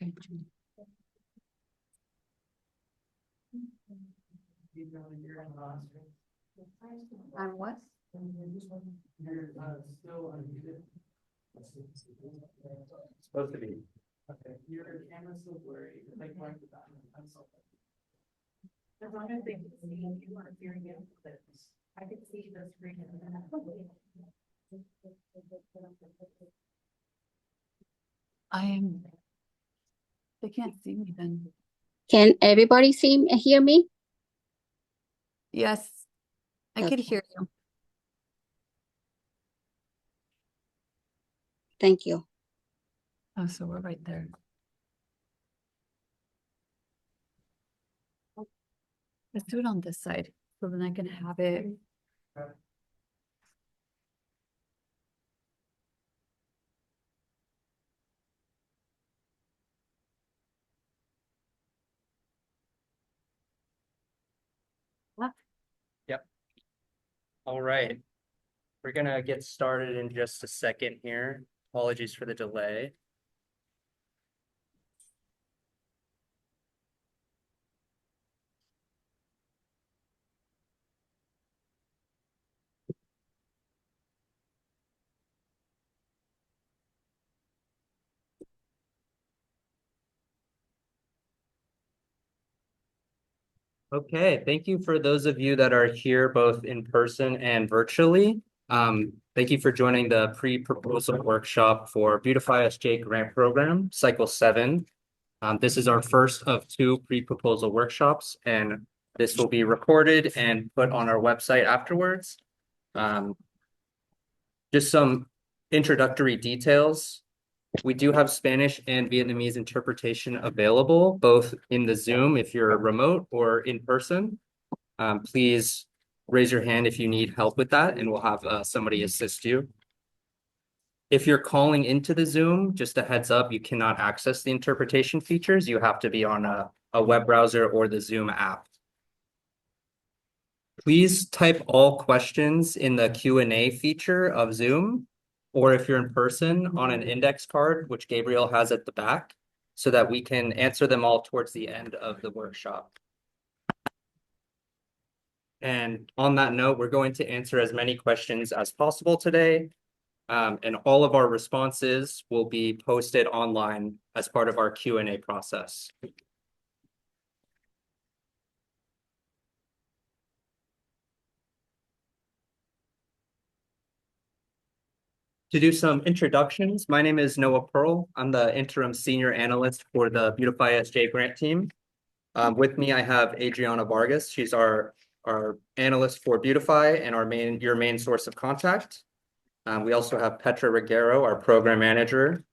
On what? Supposed to be. Okay, your camera's so blurry, like right to that. As long as they can see you are hearing it, I can see the screen. They can't see me then. Can everybody see me, hear me? Yes, I could Okay. hear you. Thank you. Oh, so we're right there. Let's do it on this side, so then I can have it. All right. We're gonna get started in just a second here. Apologies for the delay. Okay, thank you for those of you that are here both in person and virtually. Thank you for joining the pre-proposal workshop for BeautifySJ Grant Program, Cycle 7. This is our first of 2 pre-proposal workshops, and this will be recorded and put on our website afterwards. Just some introductory details. We do have Spanish and Vietnamese interpretation available, both in the Zoom if you're remote or in person. Please raise your hand if you need help with that, and we'll have somebody assist you. If you're calling into the Zoom, just a heads up, you cannot access the interpretation features. You have to be on a web browser or the Zoom app. Please type all questions in the Q&A feature of Zoom, or if you're in person, on an index card, which Gabriel has at the back, so that we can answer them all towards the end of the workshop. And on that note, we're going to answer as many questions as possible today. And all of our responses will be posted online as part of our Q&A process. To do some introductions, my name is Noah Pearl. I'm the interim senior analyst for the BeautifySJ Grant team. With me, I have Adriana Vargas. She's our analyst for Beautify and your main source of contact. We also have Petra Reguero, our program manager.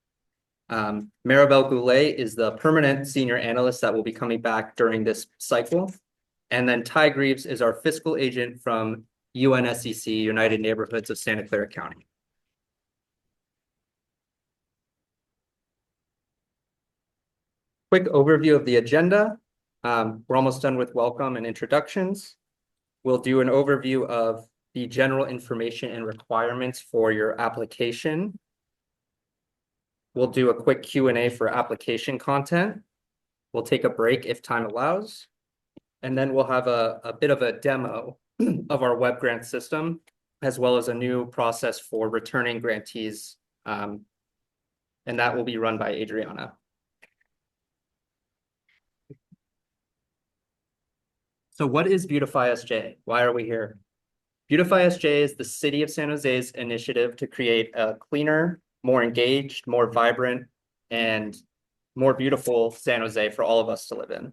Maribel Goulet is the permanent senior analyst that will be coming back during this cycle. And then Ty Greaves is our fiscal agent from UNSCC, United Neighborhoods of Santa Clara County. Quick overview of the agenda. We're almost done with welcome and introductions. We'll do an overview of the general information and requirements for your application. We'll do a quick Q&A for application content. We'll take a break if time allows. And then we'll have a bit of a demo of our web grant system, as well as a new process for returning grantees. And that will be run by Adriana. So what is BeautifySJ? Why are we here? BeautifySJ is the City of San Jose's initiative to create a cleaner, more engaged, more vibrant, and more beautiful San Jose for all of us to live in.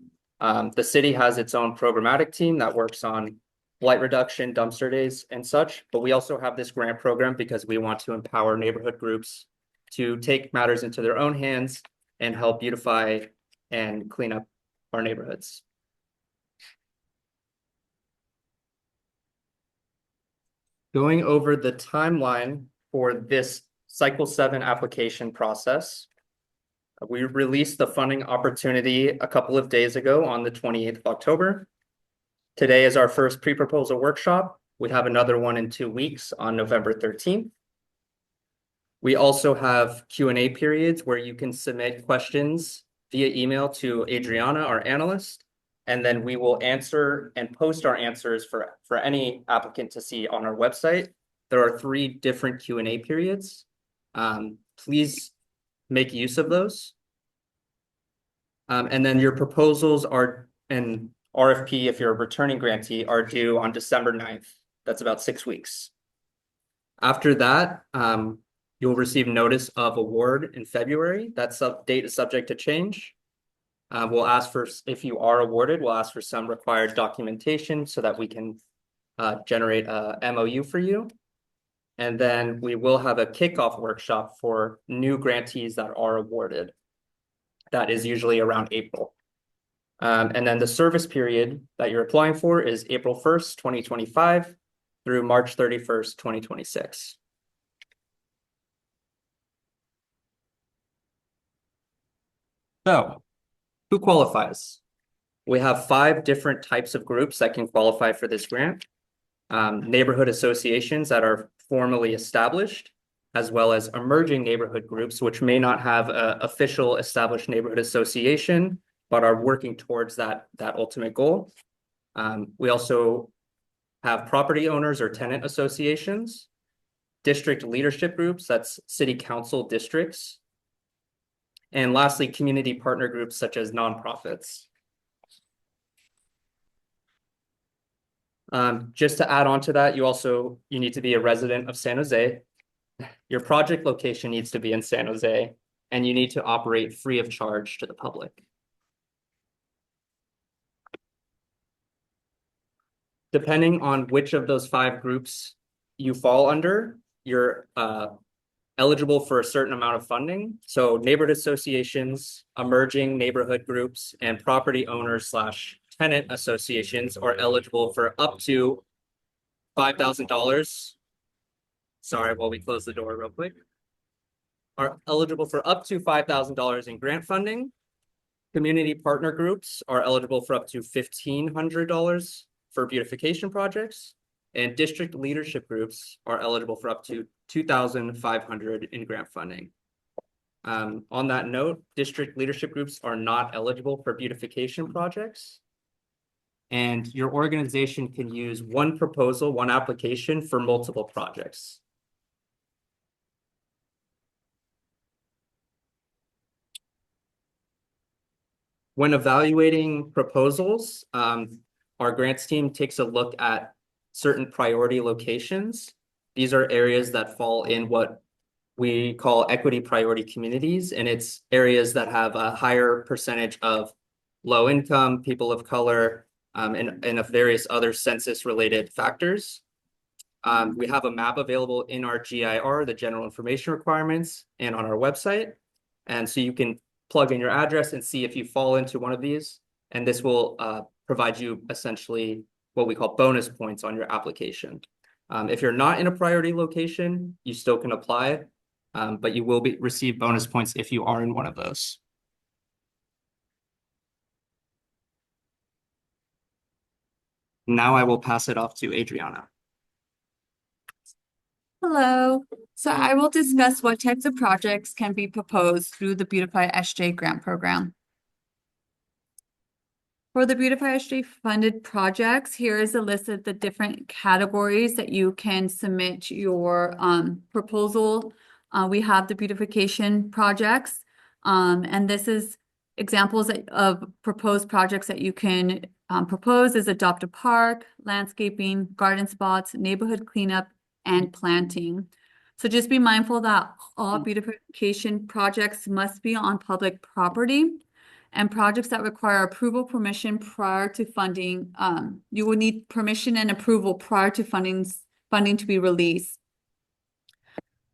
The city has its own programmatic team that works on blight reduction, dumpster days, and such, but we also have this grant program because we want to empower neighborhood groups to take matters into their own hands and help beautify and clean up our neighborhoods. Going over the timeline for this Cycle 7 application process, we released the funding opportunity a couple of days ago on the 28th of October. Today is our first pre-proposal workshop. We have another one in 2 weeks on November 13th. We also have Q&A periods where you can submit questions via email to Adriana, our analyst, and then we will answer and post our answers for any applicant to see on our website. There are 3 different Q&A periods. Please make use of those. And then your proposals are and RFP, if you're a returning grantee, are due on December 9th. That's about 6 weeks. After that, you'll receive notice of award in February. That date is subject to change. We'll ask for, if you are awarded, we'll ask for some required documentation so that we can generate a MOU for you. And then we will have a kickoff workshop for new grantees that are awarded. That is usually around April. And then the service period that you're applying for is April 1st, 2025 through March 31st, 2026. So, who qualifies? We have 5 different types of groups that can qualify for this grant. Neighborhood associations that are formally established, as well as emerging neighborhood groups, which may not have an official established neighborhood association, but are working towards that ultimate goal. We also have property owners or tenant associations, district leadership groups, that's city council districts, and lastly, community partner groups such as nonprofits. Just to add on to that, you need to be a resident of San Jose. Your project location needs to be in San Jose, and you need to operate free of charge to the public. Depending on which of those 5 groups you fall under, you're eligible for a certain amount of funding. So neighborhood associations, emerging neighborhood groups, and property owners / tenant associations are eligible for up to $5,000. Sorry, while we close the door real quick. Are eligible for up to $5,000 in grant funding. Community partner groups are eligible for up to $1,500 for beautification projects. And district leadership groups are eligible for up to $2,500 in grant funding. On that note, district leadership groups are not eligible for beautification projects. And your organization can use one proposal, one application for multiple projects. When evaluating proposals, our grants team takes a look at certain priority locations. These are areas that fall in what we call equity priority communities, and it's areas that have a higher percentage of low income, people of color, and of various other census-related factors. We have a map available in our GIR, the General Information Requirements, and on our website. And so you can plug in your address and see if you fall into one of these, and this will provide you essentially what we call bonus points on your application. If you're not in a priority location, you still can apply, but you will receive bonus points if you are in one of those. Now I will pass it off to Adriana. Hello. So I will discuss what types of projects can be proposed through the BeautifySJ Grant Program. For the BeautifySJ funded projects, here is a list of the different categories that you can submit your proposal. We have the beautification projects, and this is examples of proposed projects that you can propose is adopt a park, landscaping, garden spots, neighborhood cleanup, and planting. So just be mindful that all beautification projects must be on public property, and projects that require approval permission prior to funding, you will need permission and approval prior to funding to be released.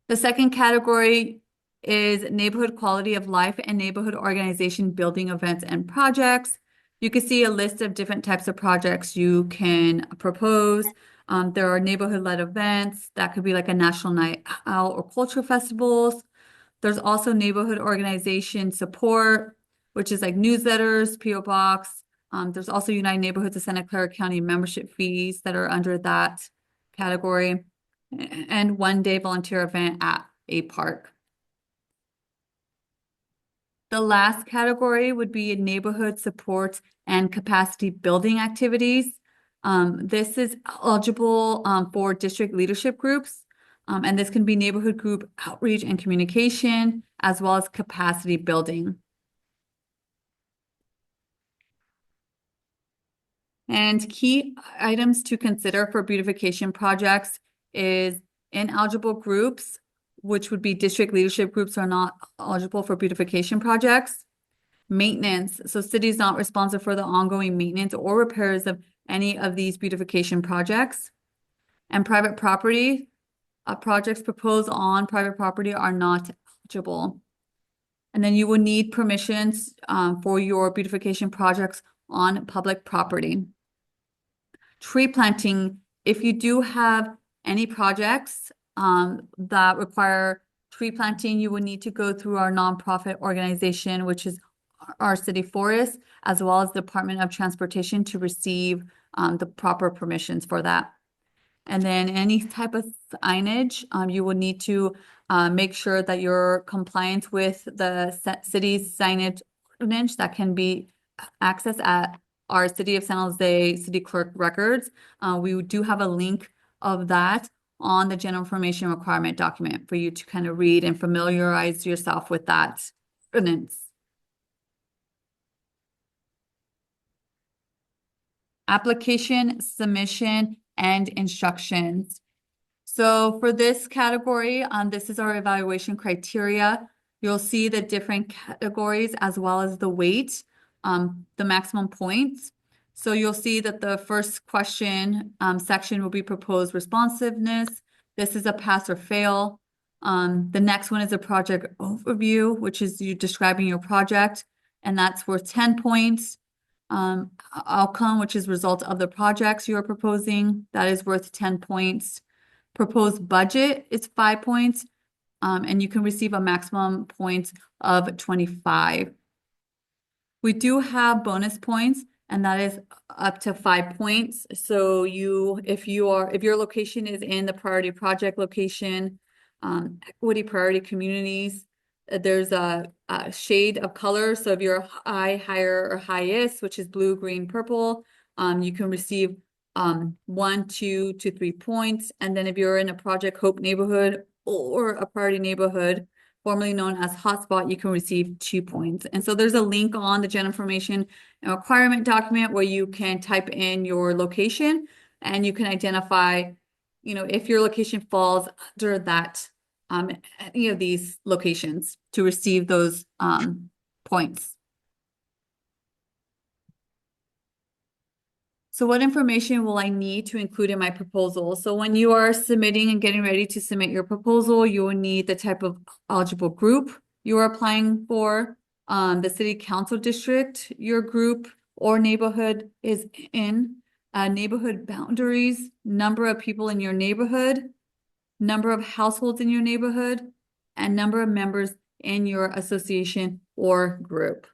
The second category is neighborhood quality of life and neighborhood organization building events and projects. You can see a list of different types of projects you can propose. There are neighborhood-led events that could be like a national night out or cultural festivals. There's also neighborhood organization support, which is like newsletters, PO Box. There's also United Neighborhoods of Santa Clara County membership fees that are under that category, and one-day volunteer event at a park. The last category would be neighborhood support and capacity building activities. This is eligible for district leadership groups, and this can be neighborhood group outreach and communication, as well as capacity building. And key items to consider for beautification projects is ineligible groups, which would be district leadership groups, are not eligible for beautification projects. Maintenance, so city is not responsible for the ongoing maintenance or repairs of any of these beautification projects. And private property, projects proposed on private property are not eligible. And then you will need permissions for your beautification projects on public property. Tree planting, if you do have any projects that require tree planting, you would need to go through our nonprofit organization, which is our city forest, as well as Department of Transportation, to receive the proper permissions for that. And then any type of signage, you will need to make sure that you're compliant with the city's signage ordinance that can be accessed at our City of San Jose City Clerk records. We do have a link of that on the general information requirement document for you to kind of read and familiarize yourself with that ordinance. Application, submission, and instructions. So for this category, this is our evaluation criteria. You'll see the different categories as well as the weight, the maximum points. So you'll see that the first question section will be proposed responsiveness. This is a pass or fail. The next one is a project overview, which is you describing your project, and that's worth 10 points. Outcome, which is result of the projects you are proposing, that is worth 10 points. Proposed budget is 5 points, and you can receive a maximum points of 25. We do have bonus points, and that is up to 5 points. So if your location is in the priority project location, equity priority communities, there's a shade of color. So if you're high, higher, or highest, which is blue, green, purple, you can receive 1, 2 to 3 points. And then if you're in a Project Hope neighborhood or a priority neighborhood, formerly known as hotspot, you can receive 2 points. And so there's a link on the general information and requirement document where you can type in your location and you can identify, if your location falls under that any of these locations to receive those points. So what information will I need to include in my proposal? So when you are submitting and getting ready to submit your proposal, you will need the type of eligible group you are applying for, the city council district your group or neighborhood is in, neighborhood boundaries, number of people in your neighborhood, number of households in your neighborhood, and number of members in your association or group.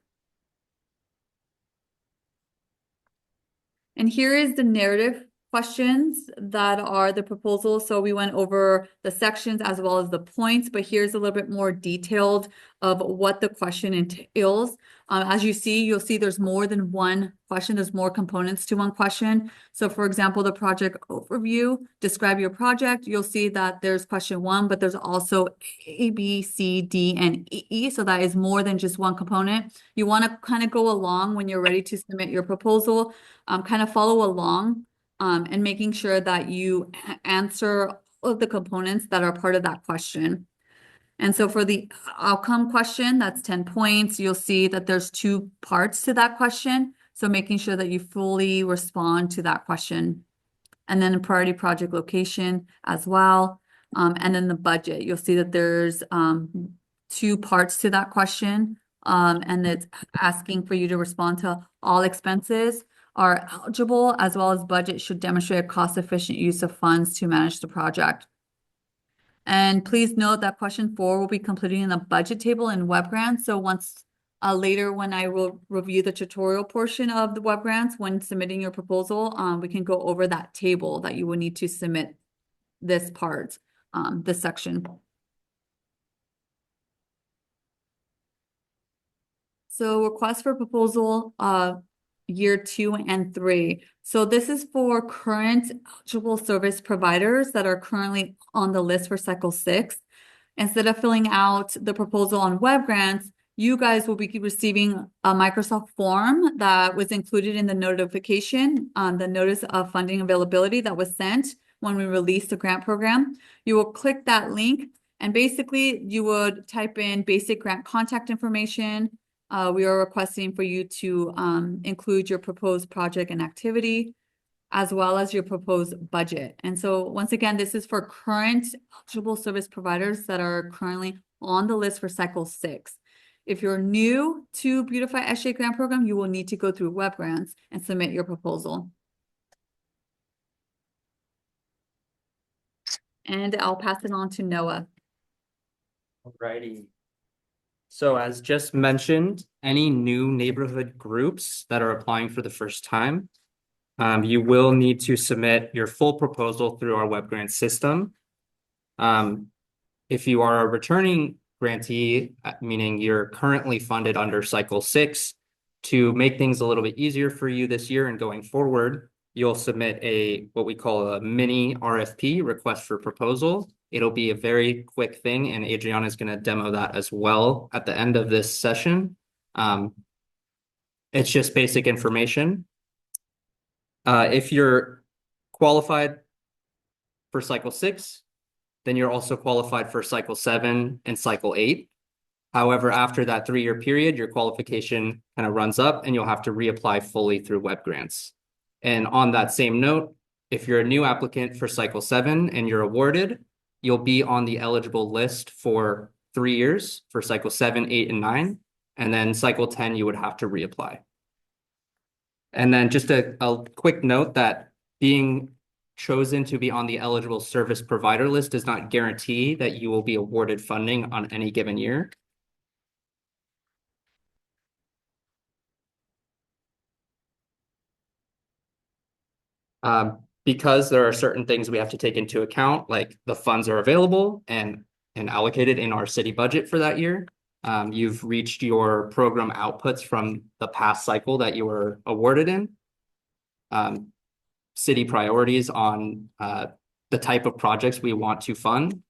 And here is the narrative questions that are the proposal. So we went over the sections as well as the points, but here's a little bit more detailed of what the question entails. As you see, you'll see there's more than one question. There's more components to one question. So for example, the project overview, describe your project. You'll see that there's question 1, but there's also A, B, C, D, and E. So that is more than just one component. You want to kind of go along when you're ready to submit your proposal, kind of follow along and making sure that you answer all of the components that are part of that question. And so for the outcome question, that's 10 points. You'll see that there's 2 parts to that question. So making sure that you fully respond to that question. And then a priority project location as well. And then the budget, you'll see that there's 2 parts to that question. And it's asking for you to respond to all expenses are eligible, as well as budget should demonstrate a cost-efficient use of funds to manage the project. And please note that question 4 will be completed in the budget table in web grants. So once later, when I will review the tutorial portion of the web grants, when submitting your proposal, we can go over that table that you will need to submit this part, this section. So request for proposal, year 2 and 3. So this is for current eligible service providers that are currently on the list for cycle 6. Instead of filling out the proposal on web grants, you guys will be receiving a Microsoft form that was included in the notification on the notice of funding availability that was sent when we released the grant program. You will click that link and basically you would type in basic grant contact information. We are requesting for you to include your proposed project and activity, as well as your proposed budget. And so once again, this is for current eligible service providers that are currently on the list for cycle 6. If you're new to Beautify SJ Grant Program, you will need to go through web grants and submit your proposal. And I'll pass it on to Noah. Alrighty. So as just mentioned, any new neighborhood groups that are applying for the first time, you will need to submit your full proposal through our web grant system. If you are a returning grantee, meaning you're currently funded under cycle 6, to make things a little bit easier for you this year and going forward, you'll submit what we call a mini RFP, request for proposal. It'll be a very quick thing, and Adriana is going to demo that as well at the end of this session. It's just basic information. If you're qualified for cycle 6, then you're also qualified for cycle 7 and cycle 8. However, after that 3-year period, your qualification kind of runs up and you'll have to reapply fully through web grants. And on that same note, if you're a new applicant for cycle 7 and you're awarded, you'll be on the eligible list for 3 years for cycle 7, 8, and 9. And then cycle 10, you would have to reapply. And then just a quick note that being chosen to be on the eligible service provider list does not guarantee that you will be awarded funding on any given year. Because there are certain things we have to take into account, like the funds are available and allocated in our city budget for that year. You've reached your program outputs from the past cycle that you were awarded in. City priorities on the type of projects we want to fund.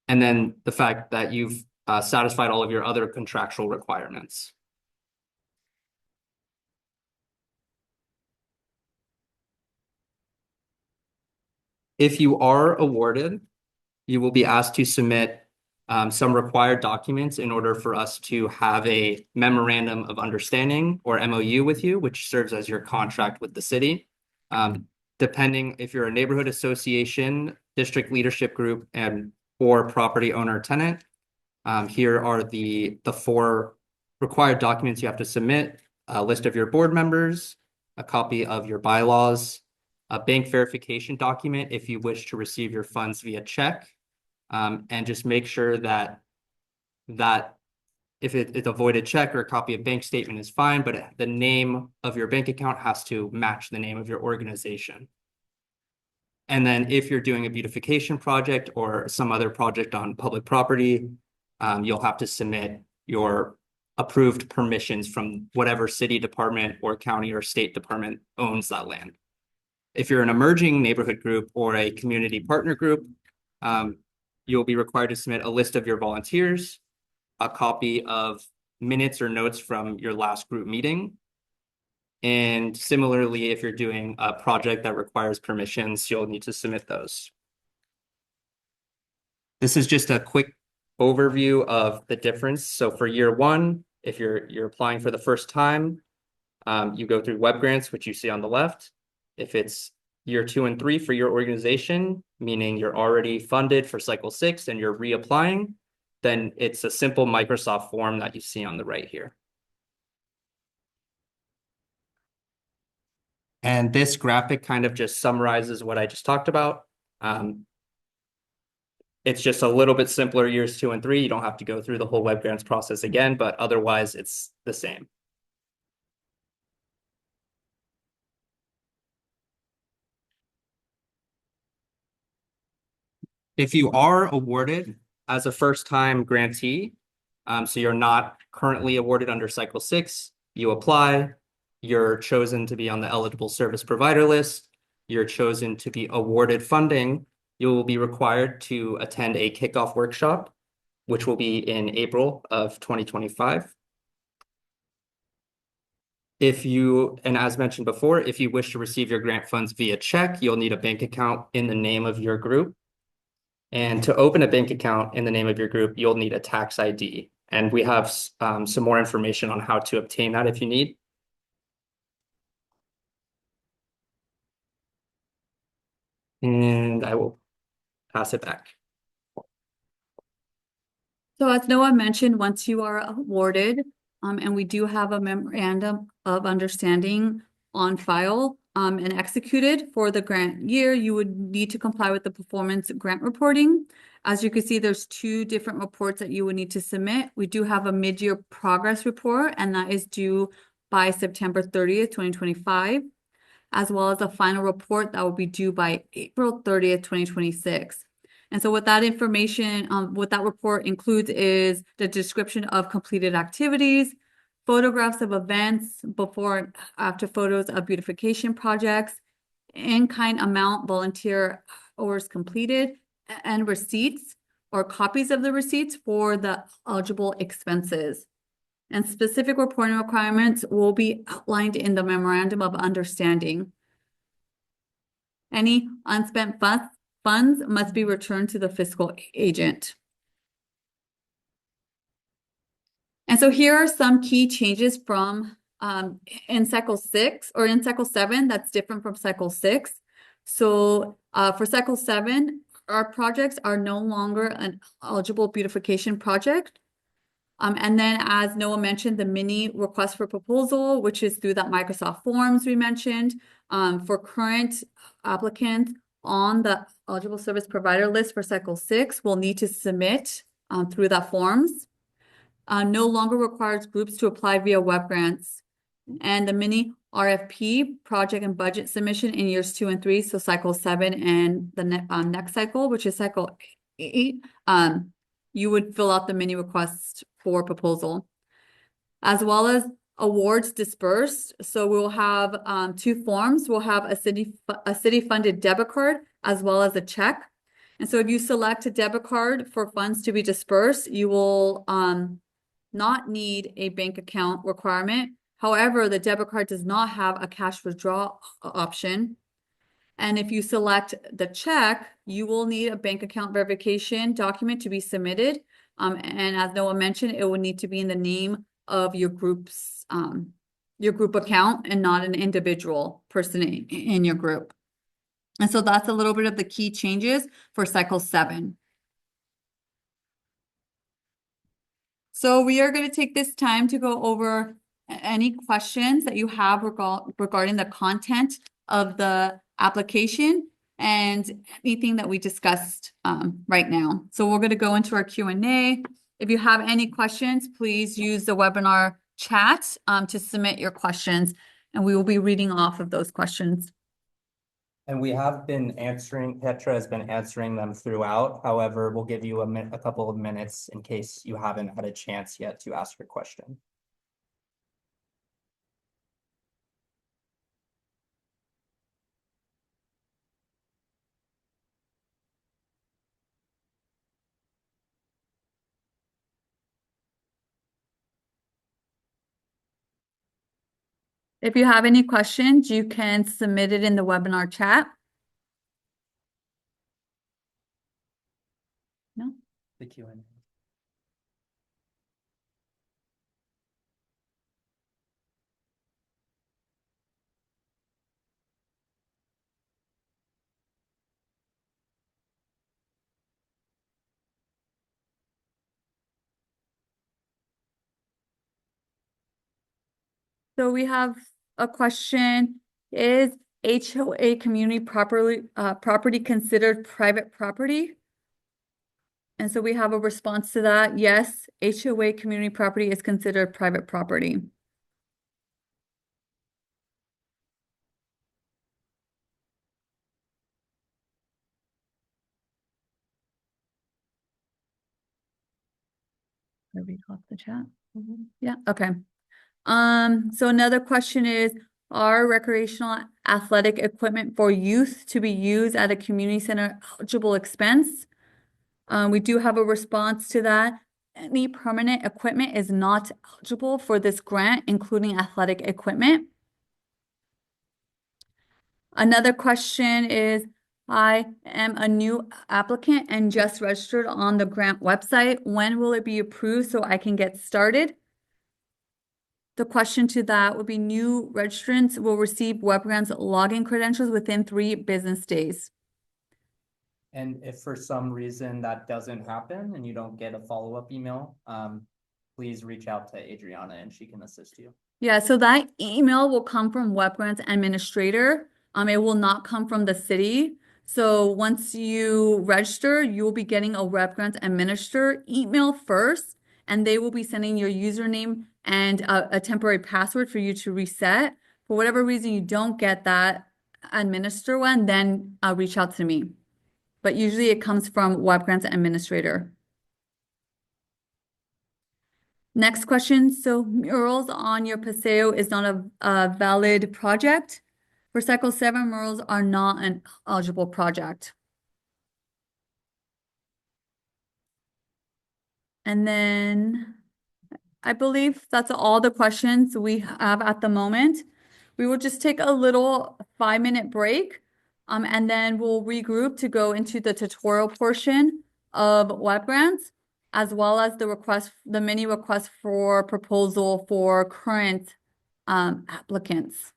And then the fact that you've satisfied all of your other contractual requirements. If you are awarded, you will be asked to submit some required documents in order for us to have a memorandum of understanding or MOU with you, which serves as your contract with the city. Depending if you're a neighborhood association, district leadership group, or property owner tenant, here are the 4 required documents you have to submit: a list of your board members, a copy of your bylaws, a bank verification document if you wish to receive your funds via check, and just make sure that if it's a voided check or a copy of bank statement is fine, but the name of your bank account has to match the name of your organization. And then if you're doing a beautification project or some other project on public property, you'll have to submit your approved permissions from whatever city department or county or state department owns that land. If you're an emerging neighborhood group or a community partner group, you'll be required to submit a list of your volunteers, a copy of minutes or notes from your last group meeting. And similarly, if you're doing a project that requires permissions, you'll need to submit those. This is just a quick overview of the difference. So for year 1, if you're applying for the first time, you go through web grants, which you see on the left. If it's year 2 and 3 for your organization, meaning you're already funded for cycle 6 and you're reapplying, then it's a simple Microsoft form that you see on the right here. And this graphic kind of just summarizes what I just talked about. It's just a little bit simpler years 2 and 3. You don't have to go through the whole web grants process again, but otherwise it's the same. If you are awarded as a first-time grantee, So you're not currently awarded under cycle 6. You apply, you're chosen to be on the eligible service provider list. You're chosen to be awarded funding. You will be required to attend a kickoff workshop, which will be in April of 2025. And as mentioned before, if you wish to receive your grant funds via check, you'll need a bank account in the name of your group. And to open a bank account in the name of your group, you'll need a tax ID. And we have some more information on how to obtain that if you need. And I will pass it back. So as Noah mentioned, once you are awarded, and we do have a memorandum of understanding on file, and executed for the grant year, you would need to comply with the performance grant reporting. As you can see, there's 2 different reports that you would need to submit. We do have a mid-year progress report, and that is due by September 30th, 2025, as well as a final report that will be due by April 30th, 2026. And so what that information, what that report includes is the description of completed activities, photographs of events, before and after photos of beautification projects, in-kind amount, volunteer hours completed, and receipts or copies of the receipts for the eligible expenses. And specific reporting requirements will be outlined in the memorandum of understanding. Any unspent funds must be returned to the fiscal agent. And so here are some key changes from in cycle 6 or in cycle 7 that's different from cycle 6. So for cycle 7, our projects are no longer an eligible beautification project. And then as Noah mentioned, the mini request for proposal, which is through that Microsoft Forms we mentioned, for current applicants on the eligible service provider list for cycle 6 will need to submit through that forms. No longer requires groups to apply via web grants. And the mini RFP project and budget submission in years 2 and 3, so cycle 7 and the next cycle, which is cycle 8, you would fill out the mini request for proposal, as well as awards dispersed. So we'll have 2 forms. We'll have a city funded debit card as well as a check. And so if you select a debit card for funds to be dispersed, you will not need a bank account requirement. However, the debit card does not have a cash withdrawal option. And if you select the check, you will need a bank account verification document to be submitted. And as Noah mentioned, it will need to be in the name of your group's your group account and not an individual person in your group. And so that's a little bit of the key changes for cycle 7. So we are going to take this time to go over any questions that you have regarding the content of the application and anything that we discussed right now. So we're going to go into our Q&A. If you have any questions, please use the webinar chat to submit your questions, and we will be reading off of those questions. And we have been answering, Petra has been answering them throughout. However, we'll give you a couple of minutes in case you haven't had a chance yet to ask your question. If you have any questions, you can submit it in the webinar chat. No? The Q&A. So we have a question. Is HOA community property considered private property? And so we have a response to that. Yes, HOA community property is considered private property. Should I read off the chat? Yeah, okay. So another question is, are recreational athletic equipment for youth to be used at a community center eligible expense? We do have a response to that. Any permanent equipment is not eligible for this grant, including athletic equipment. Another question is, I am a new applicant and just registered on the grant website. When will it be approved so I can get started? The question to that would be new registrants will receive WebGrants login credentials within 3 business days. And if for some reason that doesn't happen and you don't get a follow-up email, please reach out to Adriana and she can assist you. Yeah, so that email will come from WebGrants administrator. It will not come from the city. So once you register, you will be getting a WebGrants administrator email first, and they will be sending your username and a temporary password for you to reset. For whatever reason you don't get that administrator one, then reach out to me. But usually it comes from WebGrants administrator. Next question. So murals on your paseo is not a valid project. For Cycle 7, murals are not an eligible project. And then I believe that's all the questions we have at the moment. We will just take a little 5-minute break, and then we'll regroup to go into the tutorial portion of WebGrants, as well as the mini request for proposal for current applicants.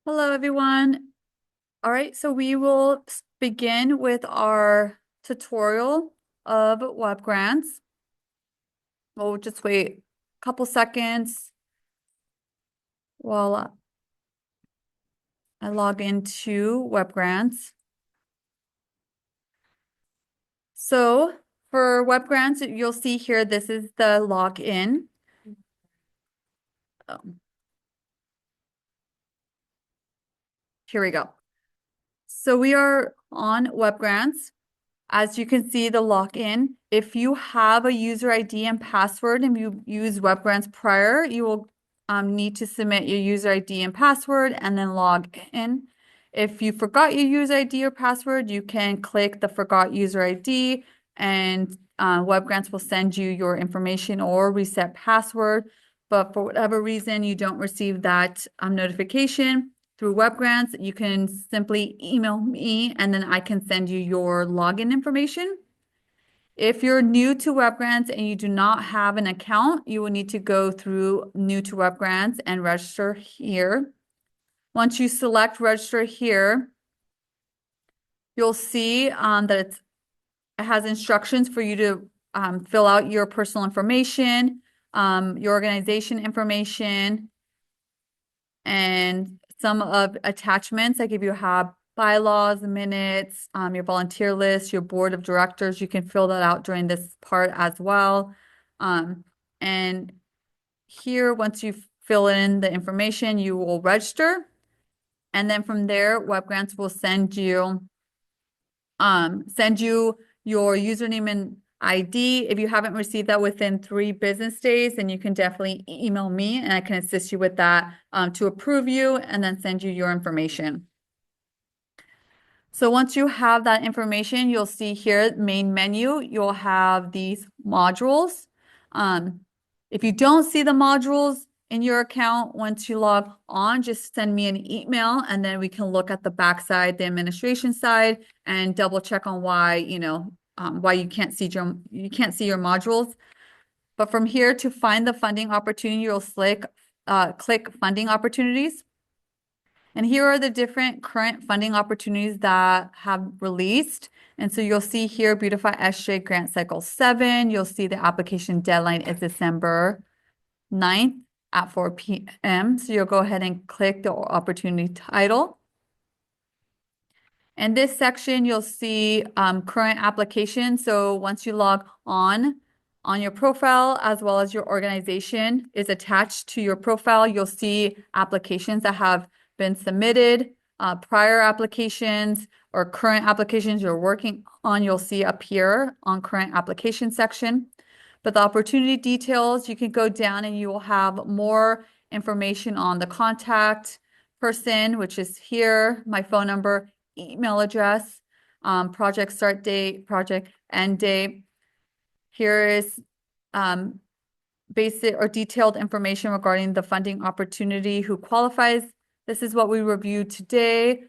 Hello, everyone. All right, so we will begin with our tutorial of web grants. We'll just wait a couple seconds while I log into web grants. So for web grants, you'll see here, this is the login. Here we go. So we are on web grants. As you can see, the login, if you have a user ID and password and you use web grants prior, you will need to submit your user ID and password and then log in. If you forgot your user ID or password, you can click the forgot user ID and web grants will send you your information or reset password. But for whatever reason, you don't receive that notification through web grants, you can simply email me and then I can send you your login information. If you're new to web grants and you do not have an account, you will need to go through new to web grants and register here. Once you select register here, you'll see that it has instructions for you to fill out your personal information, your organization information, and some of attachments. I give you have bylaws, minutes, your volunteer list, your board of directors. You can fill that out during this part as well. And here, once you fill in the information, you will register. And then from there, web grants will send you your username and ID. If you haven't received that within 3 business days, then you can definitely email me and I can assist you with that to approve you and then send you your information. So once you have that information, you'll see here, main menu, you'll have these modules. If you don't see the modules in your account, once you log on, just send me an email and then we can look at the backside, the administration side, and double check on why, why you can't see your modules. But from here to find the funding opportunity, you'll click funding opportunities. And here are the different current funding opportunities that have released. And so you'll see here, BeautifySJ Grant Cycle 7. You'll see the application deadline is December 9th at 4 p.m. So you'll go ahead and click the opportunity title. In this section, you'll see current application. So once you log on your profile, as well as your organization is attached to your profile, you'll see applications that have been submitted, prior applications or current applications you're working on, you'll see up here on current application section. But the opportunity details, you can go down and you will have more information on the contact person, which is here, my phone number, email address, project start date, project end date. Here is basic or detailed information regarding the funding opportunity, who qualifies. This is what we reviewed today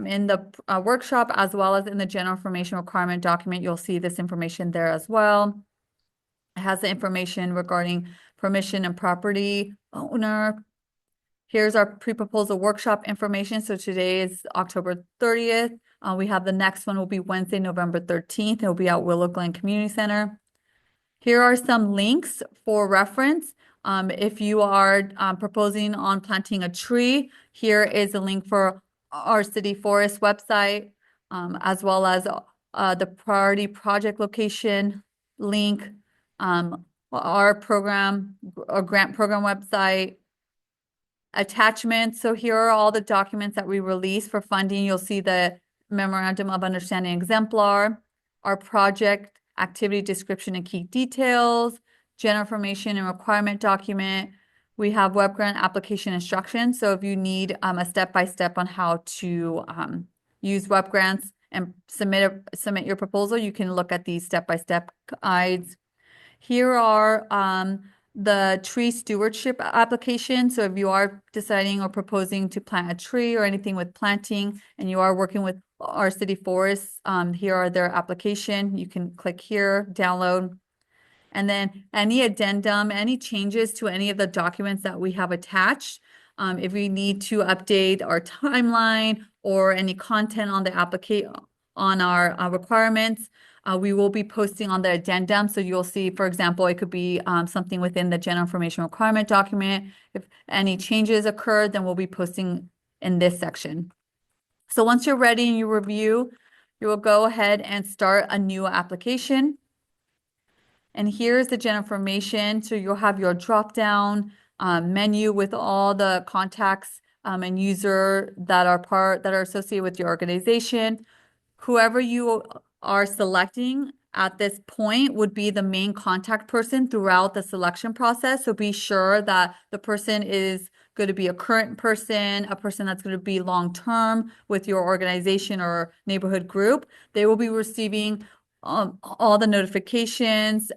in the workshop, as well as in the general information requirement document. You'll see this information there as well. It has the information regarding permission and property owner. Here's our pre-proposal workshop information. So today is October 30th. We have the next one will be Wednesday, November 13th. It will be at Willow Glen Community Center. Here are some links for reference. If you are proposing on planting a tree, here is a link for our city forest website, as well as the priority project location link, our program or grant program website, attachments. So here are all the documents that we release for funding. You'll see the memorandum of understanding exemplar, our project activity description and key details, general information and requirement document. We have web grant application instructions. So if you need a step-by-step on how to use web grants and submit your proposal, you can look at these step-by-step guides. Here are the tree stewardship application. So if you are deciding or proposing to plant a tree or anything with planting and you are working with our city forests, here are their application. You can click here, download. And then any addendum, any changes to any of the documents that we have attached, If we need to update our timeline or any content on the application on our requirements, we will be posting on the addendum. So you'll see, for example, it could be something within the general information requirement document. If any changes occur, then we'll be posting in this section. So once you're ready and you review, you will go ahead and start a new application. And here's the general information. So you'll have your drop-down menu with all the contacts and user that are associated with your organization. Whoever you are selecting at this point would be the main contact person throughout the selection process. So be sure that the person is going to be a current person, a person that's going to be long-term with your organization or neighborhood group. They will be receiving all the notifications,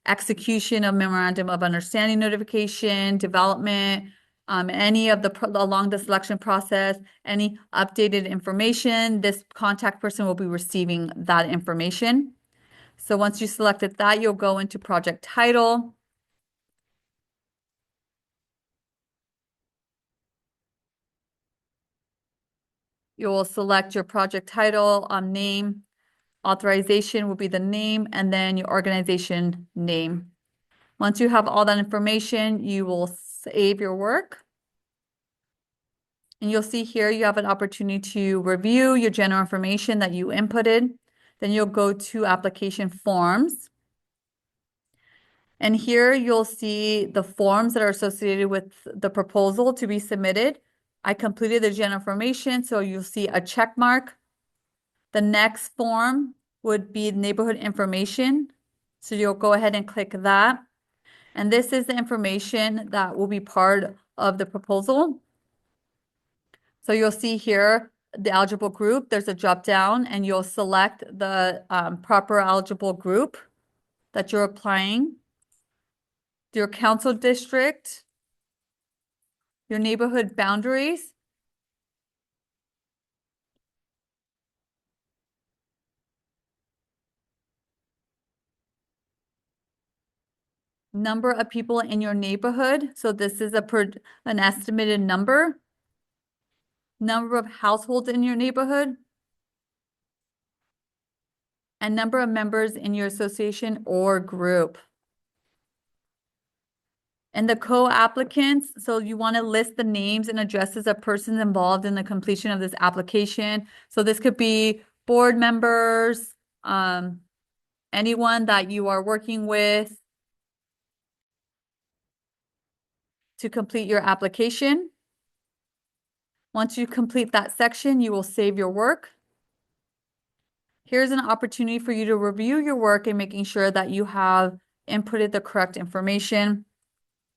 execution of memorandum of understanding notification, development, any of along the selection process, any updated information, this contact person will be receiving that information. So once you selected that, you'll go into project title. You will select your project title, name, authorization will be the name, and then your organization name. Once you have all that information, you will save your work. And you'll see here you have an opportunity to review your general information that you inputted. Then you'll go to application forms. And here you'll see the forms that are associated with the proposal to be submitted. I completed the general information, so you'll see a check mark. The next form would be neighborhood information. So you'll go ahead and click that. And this is the information that will be part of the proposal. So you'll see here the eligible group, there's a drop down and you'll select the proper eligible group that you're applying, your council district, your neighborhood boundaries, number of people in your neighborhood. So this is an estimated number of households in your neighborhood, and number of members in your association or group. And the co-applicants, so you want to list the names and addresses of persons involved in the completion of this application. So this could be board members, anyone that you are working with to complete your application. Once you complete that section, you will save your work. Here's an opportunity for you to review your work and making sure that you have inputted the correct information.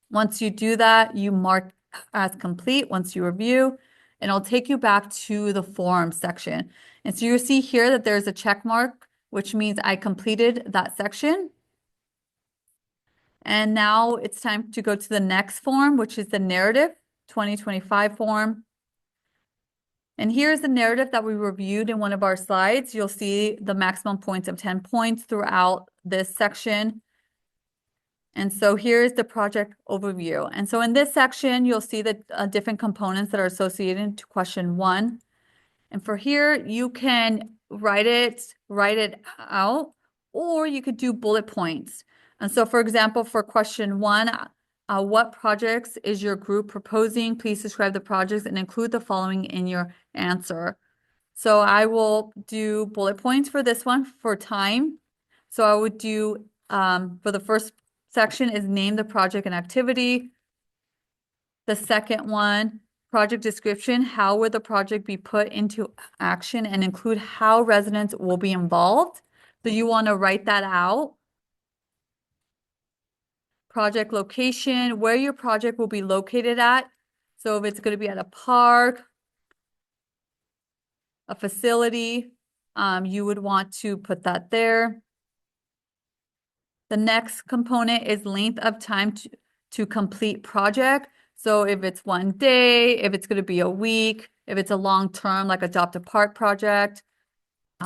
Once you do that, you mark as complete once you review, and it'll take you back to the form section. And so you see here that there's a check mark, which means I completed that section. And now it's time to go to the next form, which is the narrative 2025 form. And here's the narrative that we reviewed in one of our slides. You'll see the maximum points of 10 points throughout this section. And so here's the project overview. And so in this section, you'll see the different components that are associated to question 1. And for here, you can write it out, or you could do bullet points. And so for example, for question 1, what projects is your group proposing? Please describe the projects and include the following in your answer. So I will do bullet points for this one for time. So I would do, for the first section is name the project and activity. The second one, project description, how would the project be put into action, and include how residents will be involved. So you want to write that out. Project location, where your project will be located at. So if it's going to be at a park, a facility, you would want to put that there. The next component is length of time to complete project. So if it's 1 day, if it's going to be a week, if it's a long term, like adopt a park project,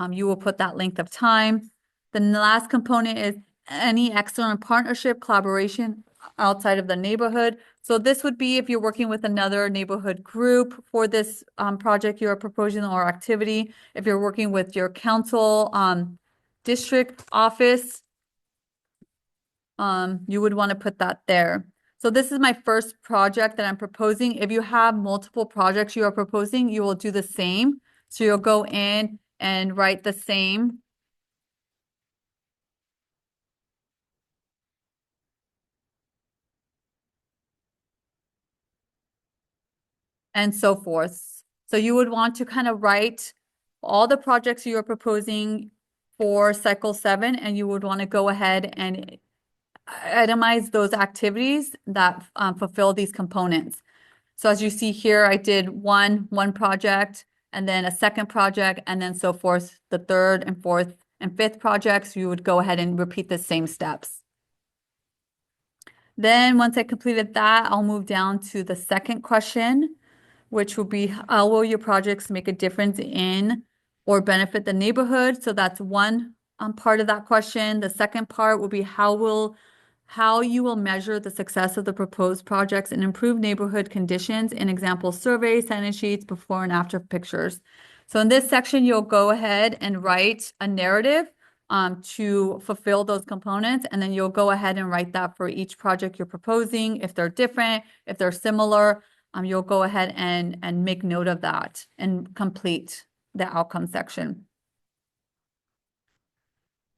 you will put that length of time. The last component is any external partnership, collaboration, outside of the neighborhood. So this would be if you're working with another neighborhood group for this project you are proposing or activity. If you're working with your council district office, you would want to put that there. So this is my first project that I'm proposing. If you have multiple projects you are proposing, you will do the same. So you'll go in and write the same. And so forth. So you would want to kind of write all the projects you are proposing for cycle 7, and you would want to go ahead and itemize those activities that fulfill these components. So as you see here, I did one project, and then a second project, and then so forth, the third and fourth and fifth projects, you would go ahead and repeat the same steps. Then once I completed that, I'll move down to the second question, which will be how will your projects make a difference in or benefit the neighborhood? So that's one part of that question. The second part will be how you will measure the success of the proposed projects and improve neighborhood conditions in example surveys, sign-in sheets, before and after pictures. So in this section, you'll go ahead and write a narrative to fulfill those components, and then you'll go ahead and write that for each project you're proposing. If they're different, if they're similar, you'll go ahead and make note of that and complete the outcome section.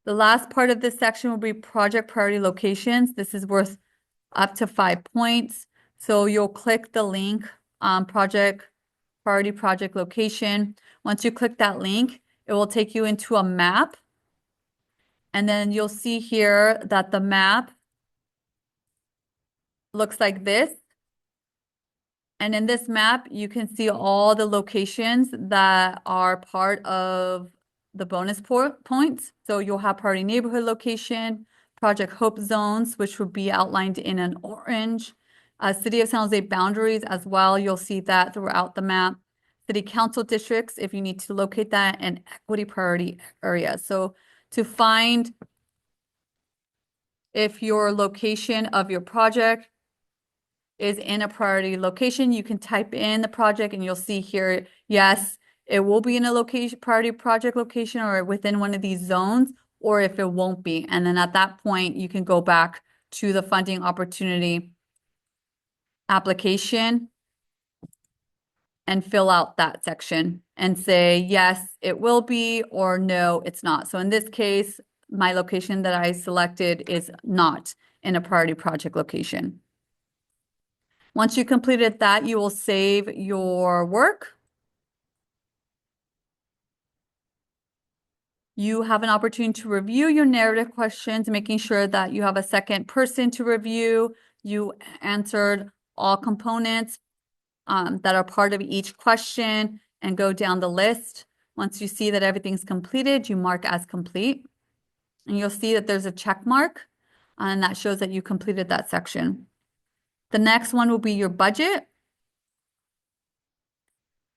The last part of this section will be project priority locations. This is worth up to 5 points. So you'll click the link project priority project location. Once you click that link, it will take you into a map. And then you'll see here that the map looks like this. And in this map, you can see all the locations that are part of the bonus points. So you'll have priority neighborhood location, project hope zones, which will be outlined in an orange. City of San Jose boundaries as well. You'll see that throughout the map. City council districts, if you need to locate that, and equity priority areas. So to find if your location of your project is in a priority location, you can type in the project and you'll see here, yes, it will be in a location, priority project location, or within one of these zones, or if it won't be. And then at that point, you can go back to the funding opportunity application and fill out that section and say, yes, it will be, or no, it's not. So in this case, my location that I selected is not in a priority project location. Once you completed that, you will save your work. You have an opportunity to review your narrative questions, making sure that you have a second person to review. You answered all components that are part of each question and go down the list. Once you see that everything's completed, you mark as complete. And you'll see that there's a check mark, and that shows that you completed that section. The next one will be your budget.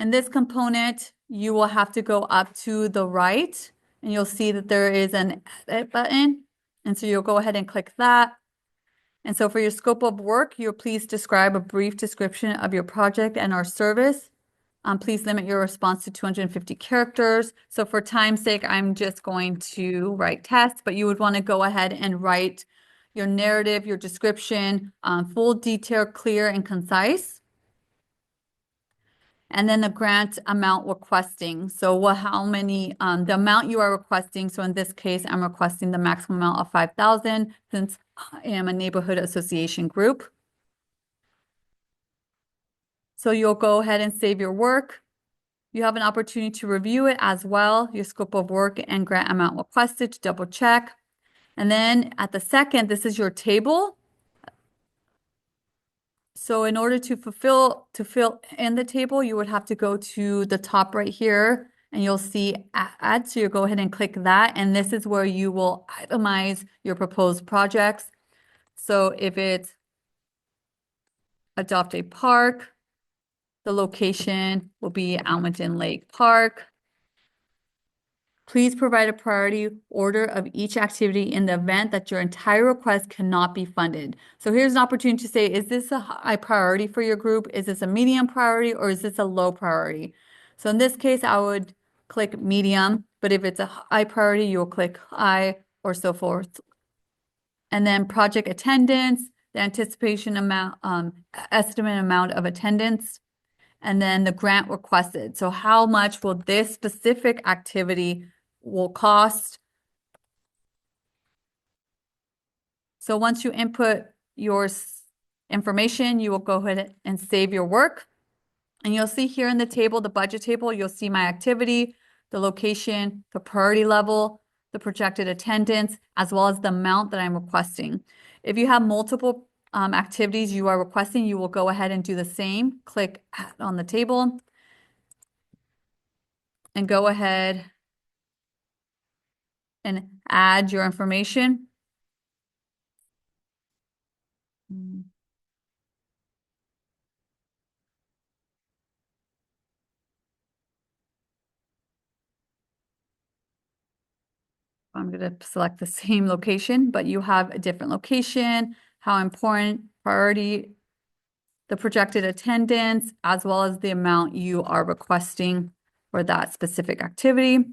In this component, you will have to go up to the right, and you'll see that there is an edit button. And so you'll go ahead and click that. And so for your scope of work, you'll please describe a brief description of your project and our service. Please limit your response to 250 characters. So for time's sake, I'm just going to write tests, but you would want to go ahead and write your narrative, your description, full detail, clear and concise. And then the grant amount requesting. So how many, the amount you are requesting. So in this case, I'm requesting the maximum amount of 5,000 since I am a neighborhood association group. So you'll go ahead and save your work. You have an opportunity to review it as well, your scope of work and grant amount requested to double check. And then at the second, this is your table. So in order to fill in the table, you would have to go to the top right here and you'll see add. So you go ahead and click that. And this is where you will itemize your proposed projects. So if it's adopt a park, the location will be Almaden Lake Park. Please provide a priority order of each activity in the event that your entire request cannot be funded. So here's an opportunity to say, is this a high priority for your group? Is this a medium priority or is this a low priority? So in this case, I would click medium, but if it's a high priority, you'll click high or so forth. And then project attendance, the anticipation amount, estimate amount of attendance, and then the grant requested. So how much will this specific activity will cost? So once you input your information, you will go ahead and save your work. And you'll see here in the table, the budget table, you'll see my activity, the location, the priority level, the projected attendance, as well as the amount that I'm requesting. If you have multiple activities you are requesting, you will go ahead and do the same. Click Add on the table and go ahead and add your information. I'm going to select the same location, but you have a different location, how important, priority, the projected attendance, as well as the amount you are requesting for that specific activity.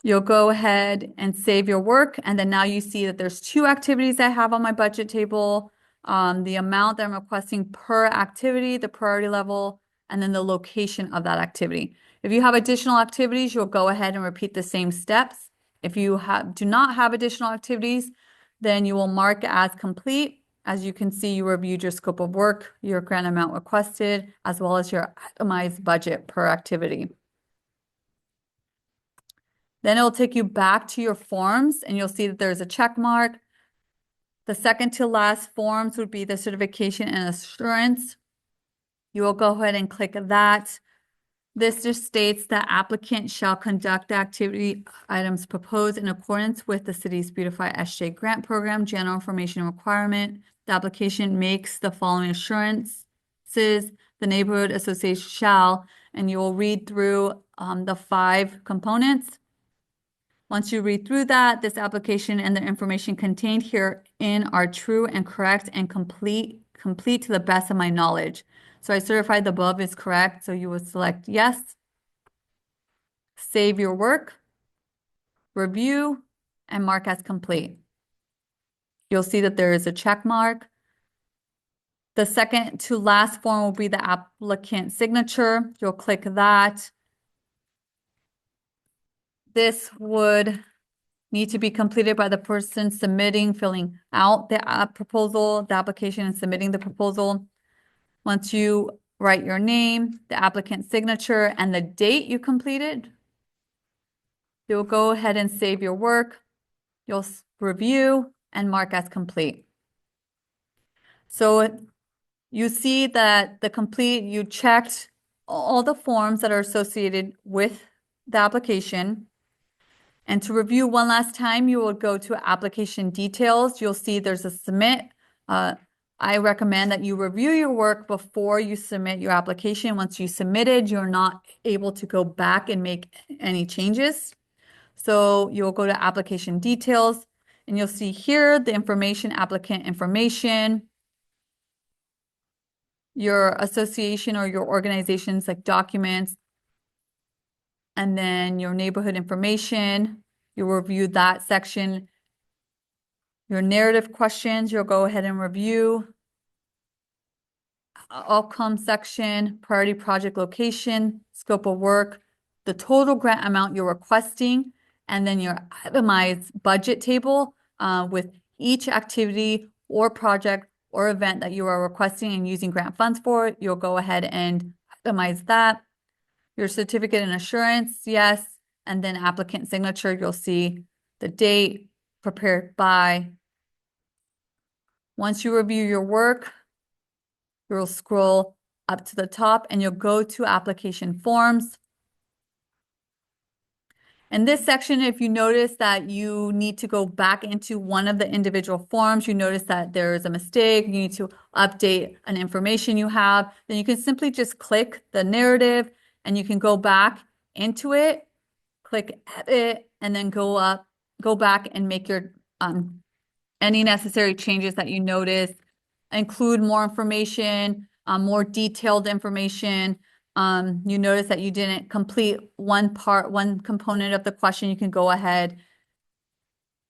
You'll go ahead and save your work. And then now you see that there's 2 activities I have on my budget table. The amount that I'm requesting per activity, the priority level, and then the location of that activity. If you have additional activities, you'll go ahead and repeat the same steps. If you do not have additional activities, then you will mark as complete. As you can see, you reviewed your scope of work, your grant amount requested, as well as your itemized budget per activity. Then it'll take you back to your forms and you'll see that there's a check mark. The second to last forms would be the certification and assurance. You will go ahead and click that. This just states that applicant shall conduct the activity items proposed in accordance with the city's BeautifySJ Grant Program general information requirement. The application makes the following assurances. The neighborhood association shall, and you will read through the 5 components. Once you read through that, this application and the information contained herein are true and correct and complete to the best of my knowledge. So I certify the above is correct. So you would select yes, save your work, review, and mark as complete. You'll see that there is a check mark. The second to last form will be the applicant signature. You'll click that. This would need to be completed by the person filling out the proposal, the application, and submitting the proposal. Once you write your name, the applicant's signature, and the date you completed, you'll go ahead and save your work. You'll review and mark as complete. So you see that you checked all the forms that are associated with the application. And to review one last time, you will go to application details. You'll see there's a submit. I recommend that you review your work before you submit your application. Once you submitted, you're not able to go back and make any changes. So you'll go to application details and you'll see here the information, applicant information, your association or your organization's like documents, and then your neighborhood information. You'll review that section. Your narrative questions, you'll go ahead and review. Outcome section, priority project location, scope of work, the total grant amount you're requesting, and then your itemized budget table with each activity or project or event that you are requesting and using grant funds for. You'll go ahead and itemize that. Your certificate and assurance, yes, and then applicant signature, you'll see the date, prepared by. Once you review your work, you'll scroll up to the top and you'll go to application forms. In this section, if you notice that you need to go back into one of the individual forms, you notice that there is a mistake, you need to update an information you have, then you can simply just click the narrative and you can go back into it, click edit, and then go back and make your any necessary changes that you notice, include more information, more detailed information. You notice that you didn't complete one component of the question, you can go ahead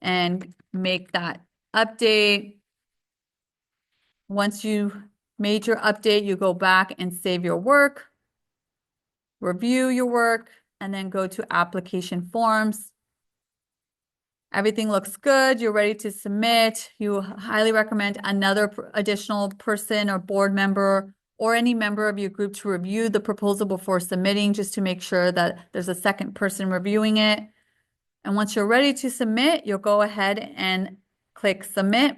and make that update. Once you made your update, you go back and save your work, review your work, and then go to application forms. Everything looks good. You're ready to submit. You highly recommend another additional person or board member or any member of your group to review the proposal before submitting, just to make sure that there's a second person reviewing it. And once you're ready to submit, you'll go ahead and click submit.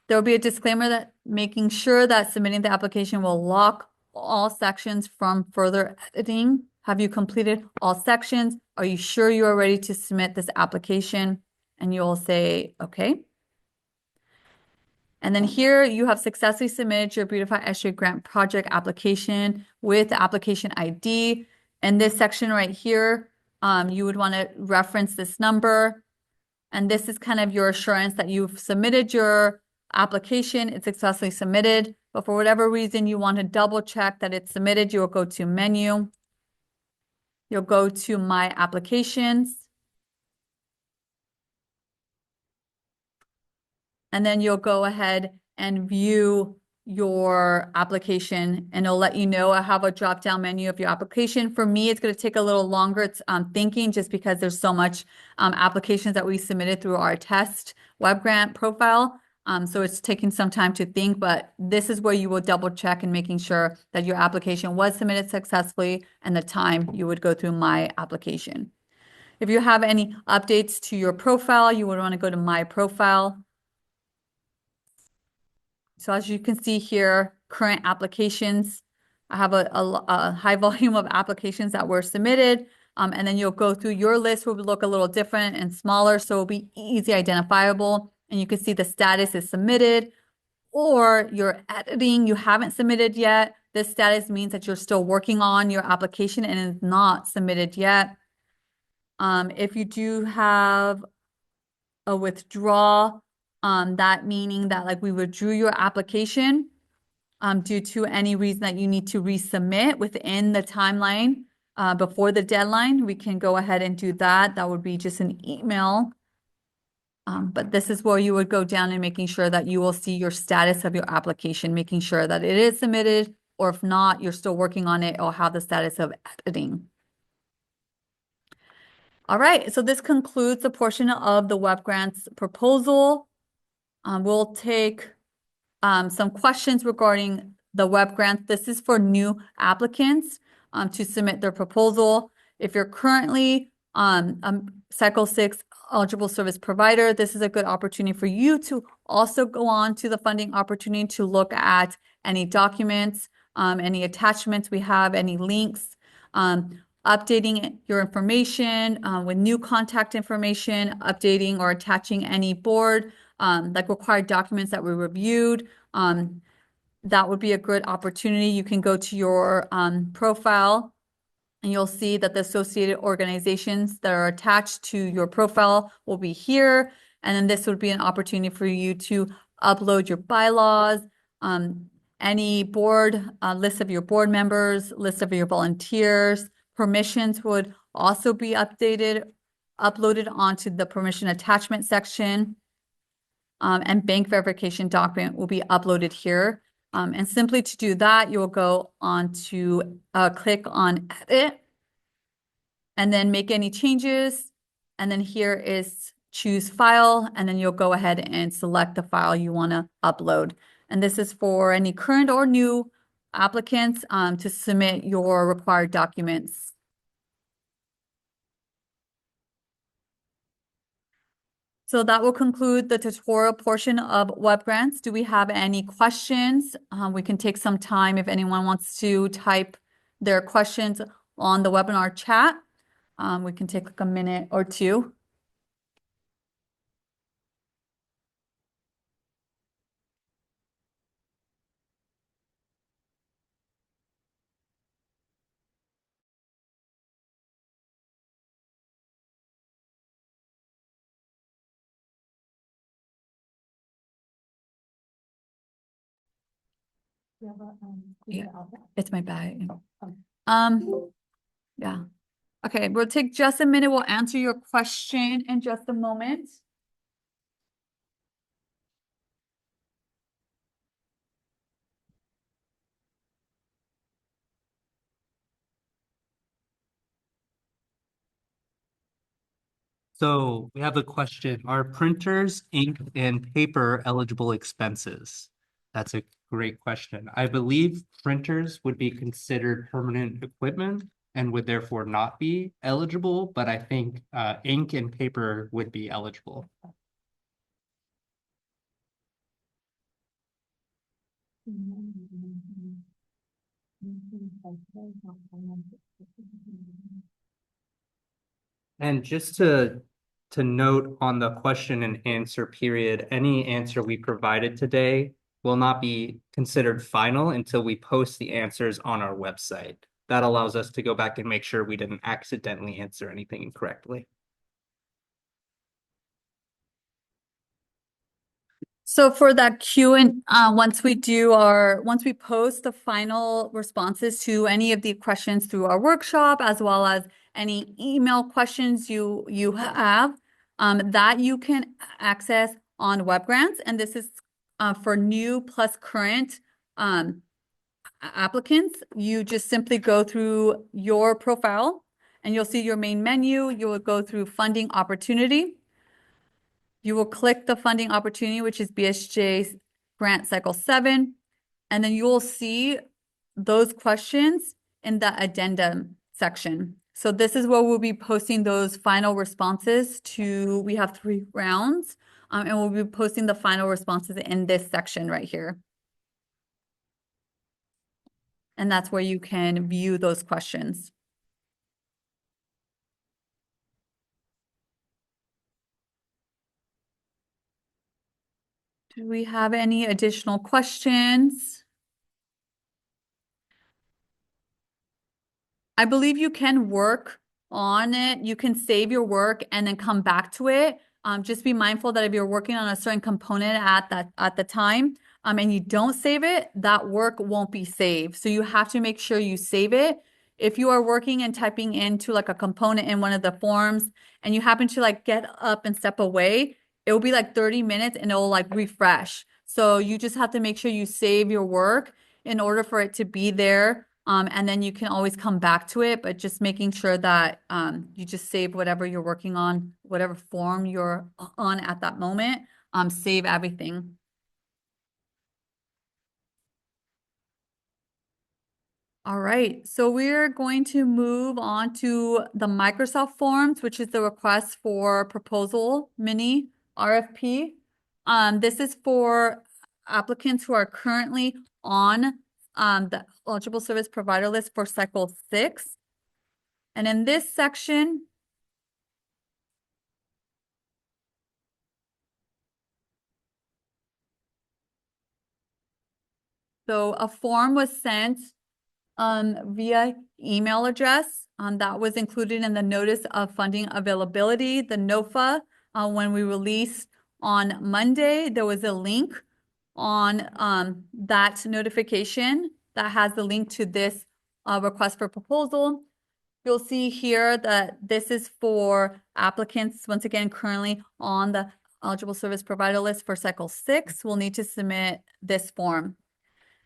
There will be a disclaimer that making sure that submitting the application will lock all sections from further editing. Have you completed all sections? Are you sure you are ready to submit this application? And you'll say, okay. And then here you have successfully submitted your BeautifySJ Grant Project application with the application ID. In this section right here, you would want to reference this number. And this is kind of your assurance that you've submitted your application, it's successfully submitted. But for whatever reason you want to double check that it's submitted, you'll go to menu. You'll go to my applications. And then you'll go ahead and view your application, and it'll let you know. I have a drop-down menu of your application. For me, it's going to take a little longer. It's thinking, just because there's so much applications that we submitted through our test web grant profile. So it's taking some time to think, but this is where you will double check and making sure that your application was submitted successfully and the time you would go through my application. If you have any updates to your profile, you would want to go to my profile. So as you can see here, current applications, I have a high volume of applications that were submitted. And then you'll go through, your list will look a little different and smaller, so it'll be easy identifiable. And you can see the status is submitted, or you're editing, you haven't submitted yet. This status means that you're still working on your application and is not submitted yet. If you do have a withdrawal, that meaning that like we withdrew your application due to any reason that you need to resubmit within the timeline before the deadline, we can go ahead and do that. That would be just an email. But this is where you would go down and making sure that you will see your status of your application, making sure that it is submitted, or if not, you're still working on it or have the status of editing. All right, so this concludes the portion of the web grants proposal. We'll take some questions regarding the web grants. This is for new applicants to submit their proposal. If you're currently a Cycle 6 eligible service provider, this is a good opportunity for you to also go on to the funding opportunity to look at any documents, any attachments we have, any links, updating your information with new contact information, updating or attaching any board like required documents that we reviewed. That would be a good opportunity. You can go to your profile and you'll see that the associated organizations that are attached to your profile will be here. And then this would be an opportunity for you to upload your bylaws, any board, list of your board members, list of your volunteers. Permissions would also be uploaded onto the permission attachment section. And bank verification document will be uploaded here. And simply to do that, you'll go on to click on edit and then make any changes. And then here is choose file. And then you'll go ahead and select the file you want to upload. And this is for any current or new applicants to submit your required documents. So that will conclude the tutorial portion of web grants. Do we have any questions? We can take some time if anyone wants to type their questions on the webinar chat. We can take like a minute or two. Yeah, but, Yeah. it out there? It's my bag. Okay. Yeah. Okay, we'll take just a minute. We'll answer your question in just a moment. So we have a question. Are printers, ink, and paper eligible expenses? That's a great question. I believe printers would be considered permanent equipment and would therefore not be eligible, but I think ink and paper would be eligible. And just to note on the question and answer period, any answer we provided today will not be considered final until we post the answers on our website. That allows us to go back and make sure we didn't accidentally answer anything incorrectly. So for that Q and once we post the final responses to any of the questions through our workshop, as well as any email questions you have, that you can access on web grants, and this is for new plus current applicants. You just simply go through your profile, and you'll see your main menu. You will go through funding opportunity. You will click the funding opportunity, which is BSJ Grant Cycle 7, and then you will see those questions in the addendum section. So this is where we'll be posting those final responses to, we have 3 rounds, and we'll be posting the final responses in this section right here. And that's where you can view those questions. Do we have any additional questions? I believe you can work on it. You can save your work and then come back to it. Just be mindful that if you're working on a certain component at the time, and you don't save it, that work won't be saved. So you have to make sure you save it. If you are working and typing into like a component in one of the forms and you happen to like get up and step away, it will be like 30 minutes and it will like refresh. So you just have to make sure you save your work in order for it to be there. And then you can always come back to it, but just making sure that you just save whatever you're working on, whatever form you're on at that moment, save everything. All right, so we're going to move on to the Microsoft Forms, which is the request for proposal mini RFP. This is for applicants who are currently on the eligible service provider list for cycle 6. And in this section, so a form was sent via email address that was included in the notice of funding availability, the NOFA. When we released on Monday, there was a link on that notification that has the link to this request for proposal. You'll see here that this is for applicants, once again, currently on the eligible service provider list for cycle 6. We'll need to submit this form.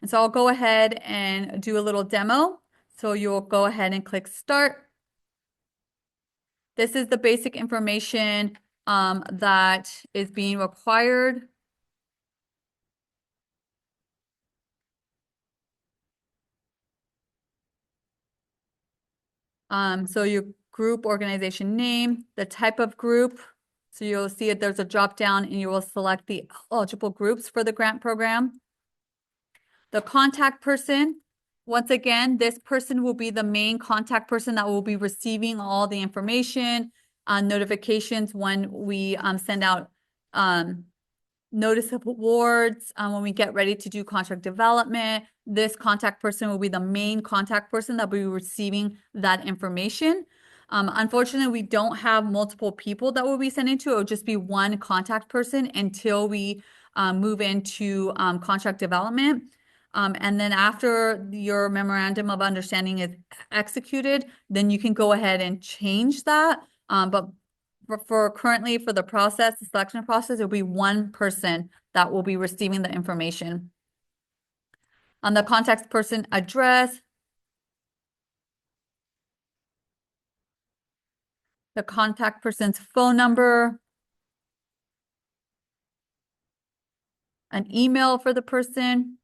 And so I'll go ahead and do a little demo. So you'll go ahead and click start. This is the basic information that is being required. So your group organization name, the type of group. So you'll see it, there's a drop down and you will select the eligible groups for the grant program. The contact person, once again, this person will be the main contact person that will be receiving all the information, notifications when we send out notice of awards, when we get ready to do contract development. This contact person will be the main contact person that will be receiving that information. Unfortunately, we don't have multiple people that we'll be sending to. It will just be one contact person until we move into contract development. And then after your memorandum of understanding is executed, then you can go ahead and change that. But for currently for the process, the selection process, it'll be one person that will be receiving the information. On the contact person address, the contact person's phone number, an email for the person,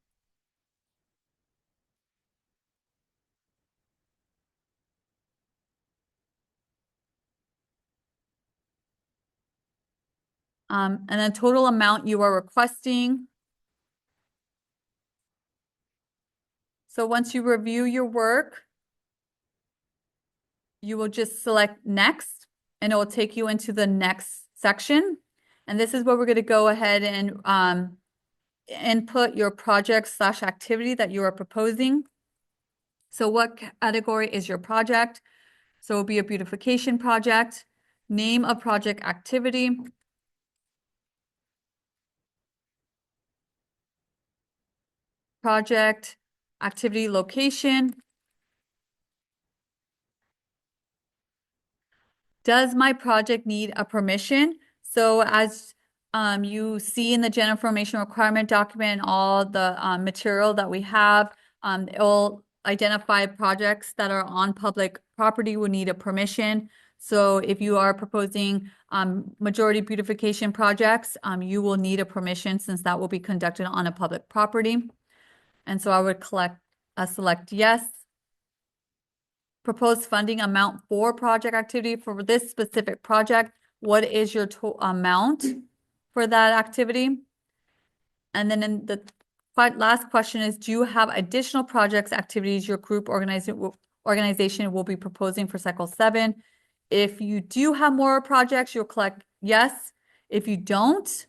and the total amount you are requesting. So once you review your work, you will just select next and it will take you into the next section. And this is where we're going to go ahead and input your project/activity that you are proposing. So what category is your project? So it'll be a beautification project, name of project activity, project activity location. Does my project need a permission? So as you see in the general information requirement document, all the material that we have, it'll identify projects that are on public property will need a permission. So if you are proposing majority beautification projects, you will need a permission since that will be conducted on a public property. And so I would select yes. Proposed funding amount for project activity for this specific project. What is your amount for that activity? And then in the last question is, do you have additional projects, activities your group organization will be proposing for cycle 7? If you do have more projects, you'll click yes. If you don't,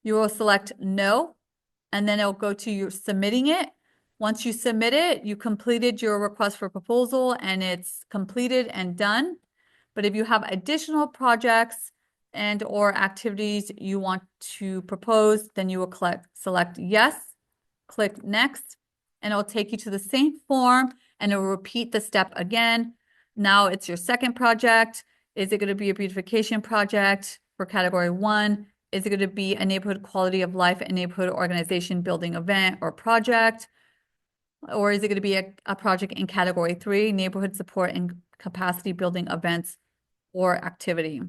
you will select no, and then it'll go to you submitting it. Once you submit it, you completed your request for proposal and it's completed and done. But if you have additional projects and or activities you want to propose, then you will select yes, click next, and it'll take you to the same form and it will repeat the step again. Now it's your second project. Is it going to be a beautification project for category 1? Is it going to be a neighborhood quality of life and neighborhood organization building event or project? Or is it going to be a project in category 3, neighborhood support and capacity building events or activity?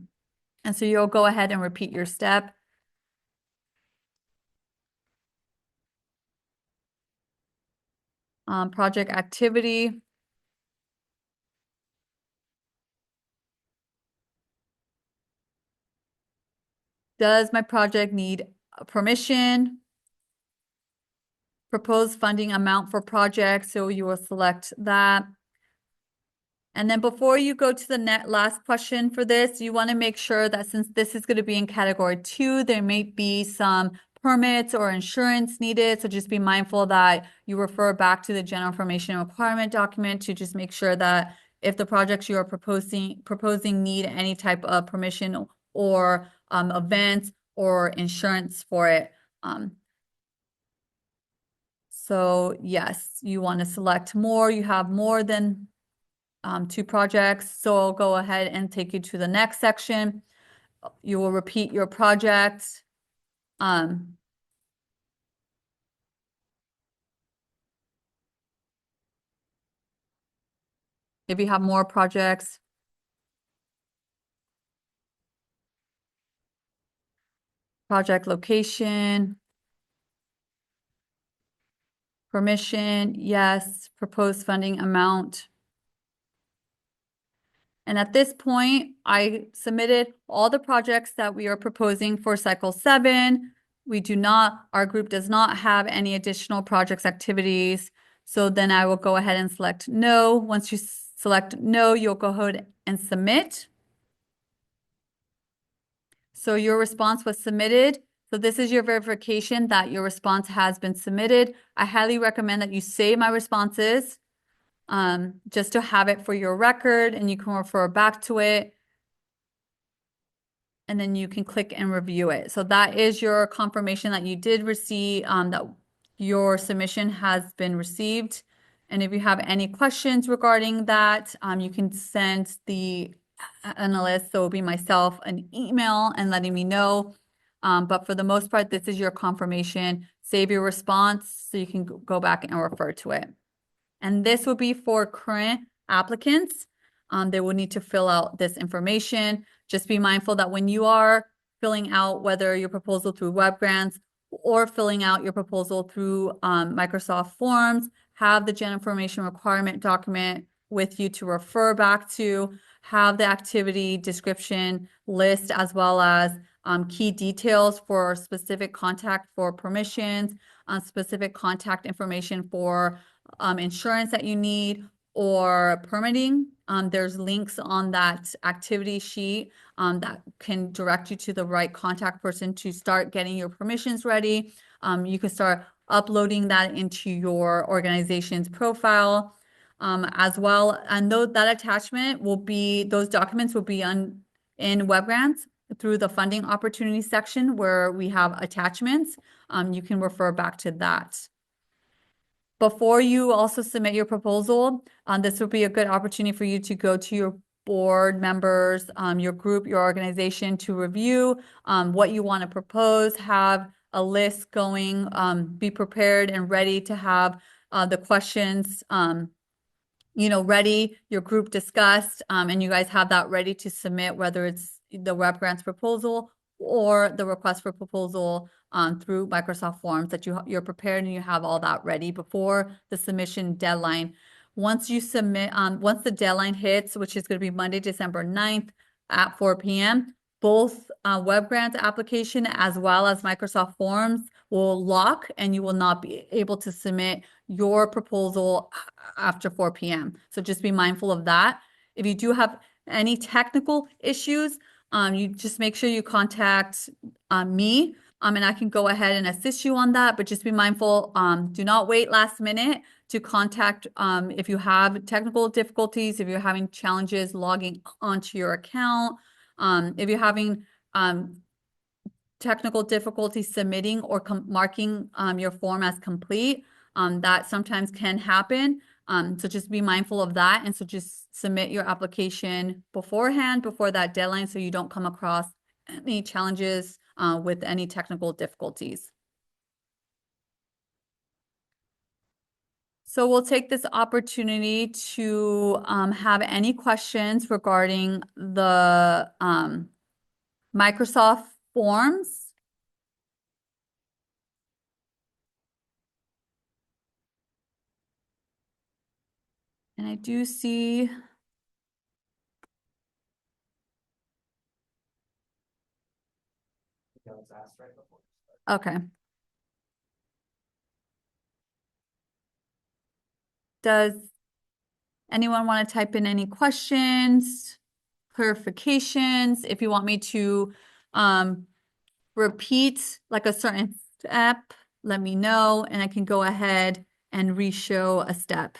And so you'll go ahead and repeat your step. Project activity. Does my project need permission? Proposed funding amount for project, so you will select that. And then before you go to the last question for this, you want to make sure that since this is going to be in category 2, there may be some permits or insurance needed. So just be mindful that you refer back to the general information requirement document to just make sure that if the projects you are proposing need any type of permission or events or insurance for it. So yes, you want to select more. You have more than 2 projects. So I'll go ahead and take you to the next section. You will repeat your project. If you have more projects, project location, permission, yes, proposed funding amount. And at this point, I submitted all the projects that we are proposing for cycle 7. Our group does not have any additional projects activities. So then I will go ahead and select no. Once you select no, you'll go ahead and submit. So your response was submitted. So this is your verification that your response has been submitted. I highly recommend that you save my responses just to have it for your record and you can refer back to it. And then you can click and review it. So that is your confirmation that you did receive, that your submission has been received. And if you have any questions regarding that, you can send the analyst, so it'll be myself, an email and letting me know. But for the most part, this is your confirmation. Save your response so you can go back and refer to it. And this will be for current applicants. They will need to fill out this information. Just be mindful that when you are filling out whether your proposal through web grants or filling out your proposal through Microsoft Forms, have the gen information requirement document with you to refer back to, have the activity description list as well as key details for specific contact for permissions, specific contact information for insurance that you need or permitting. There's links on that activity sheet that can direct you to the right contact person to start getting your permissions ready. You can start uploading that into your organization's profile as well. And that attachment will be, those documents will be in web grants through the funding opportunity section where we have attachments. You can refer back to that. Before you also submit your proposal, this will be a good opportunity for you to go to your board members, your group, your organization to review what you want to propose, have a list going, be prepared and ready to have the questions ready, your group discussed, and you guys have that ready to submit, whether it's the web grants proposal or the request for proposal through Microsoft Forms, that you're prepared and you have all that ready before the submission deadline. Once you submit, once the deadline hits, which is going to be Monday, December 9th at 4 p.m., both web grant application as well as Microsoft Forms will lock and you will not be able to submit your proposal after 4 p.m. So just be mindful of that. If you do have any technical issues, you just make sure you contact me and I can go ahead and assist you on that, but just be mindful, do not wait last minute to contact if you have technical difficulties, if you're having challenges logging onto your account, if you're having technical difficulties submitting or marking your form as complete, that sometimes can happen. So just be mindful of that. And so just submit your application beforehand, before that deadline, so you don't come across any challenges with any technical difficulties. So we'll take this opportunity to have any questions regarding the Microsoft Forms. And I do see okay. Does anyone want to type in any questions, clarifications? If you want me to repeat like a certain step, let me know and I can go ahead and re-show a step.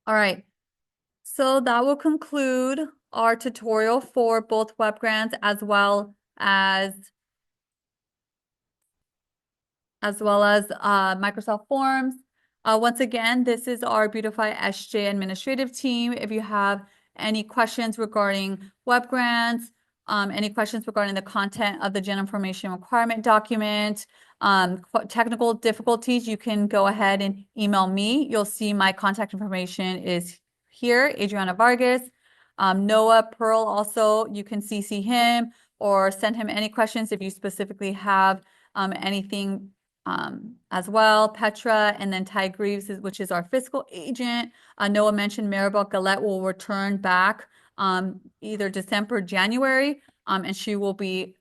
All right, so that will conclude our tutorial for both web grants as well as Microsoft Forms. Once again, this is our BeautifySJ administrative team. If you have any questions regarding web grants, any questions regarding the content of the Gen Information Requirement document, technical difficulties, you can go ahead and email me. You'll see my contact information is here, Adriana Vargas. Noah Pearl also, you can CC him or send him any questions if you specifically have anything as well. Petra, and then Ty Greaves, which is our fiscal agent. Noah mentioned Maribel Galette will return back either December, January, and she will be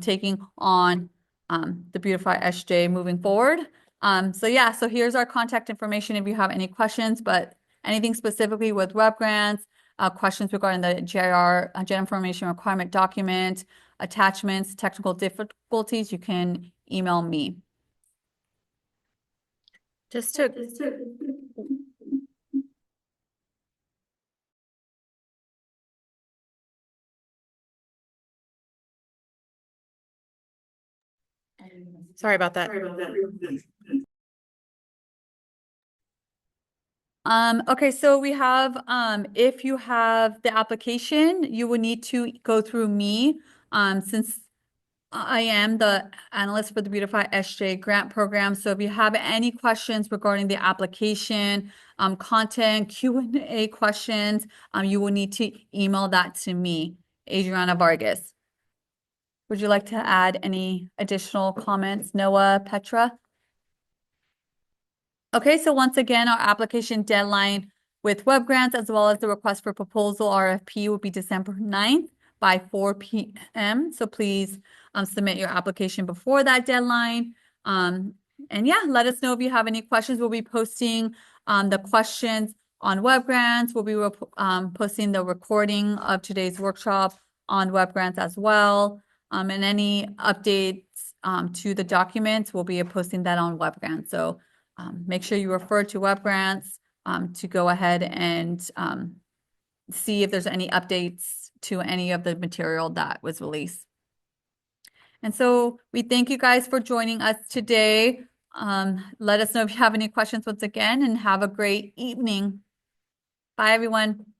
taking on the BeautifySJ moving forward. So here's our contact information if you have any questions, but anything specifically with web grants, questions regarding the GIR, Gen Information Requirement document, attachments, technical difficulties, you can email me. Just to Sorry about that. Okay, so we have, if you have the application, you will need to go through me, since I am the analyst for the BeautifySJ Grant Program. So if you have any questions regarding the application, content, Q&A questions, you will need to email that to me, Adriana Vargas. Would you like to add any additional comments, Noah, Petra? Okay, so once again, our application deadline with web grants as well as the request for proposal RFP will be December 9th by 4 p.m. So please submit your application before that deadline. And yeah, let us know if you have any questions. We'll be posting the questions on web grants. We'll be posting the recording of today's workshop on web grants as well. And any updates to the documents, we'll be posting that on web grants. So make sure you refer to web grants to go ahead and see if there's any updates to any of the material that was released. And so we thank you guys for joining us today. Let us know if you have any questions once again, and have a great evening. Bye, everyone.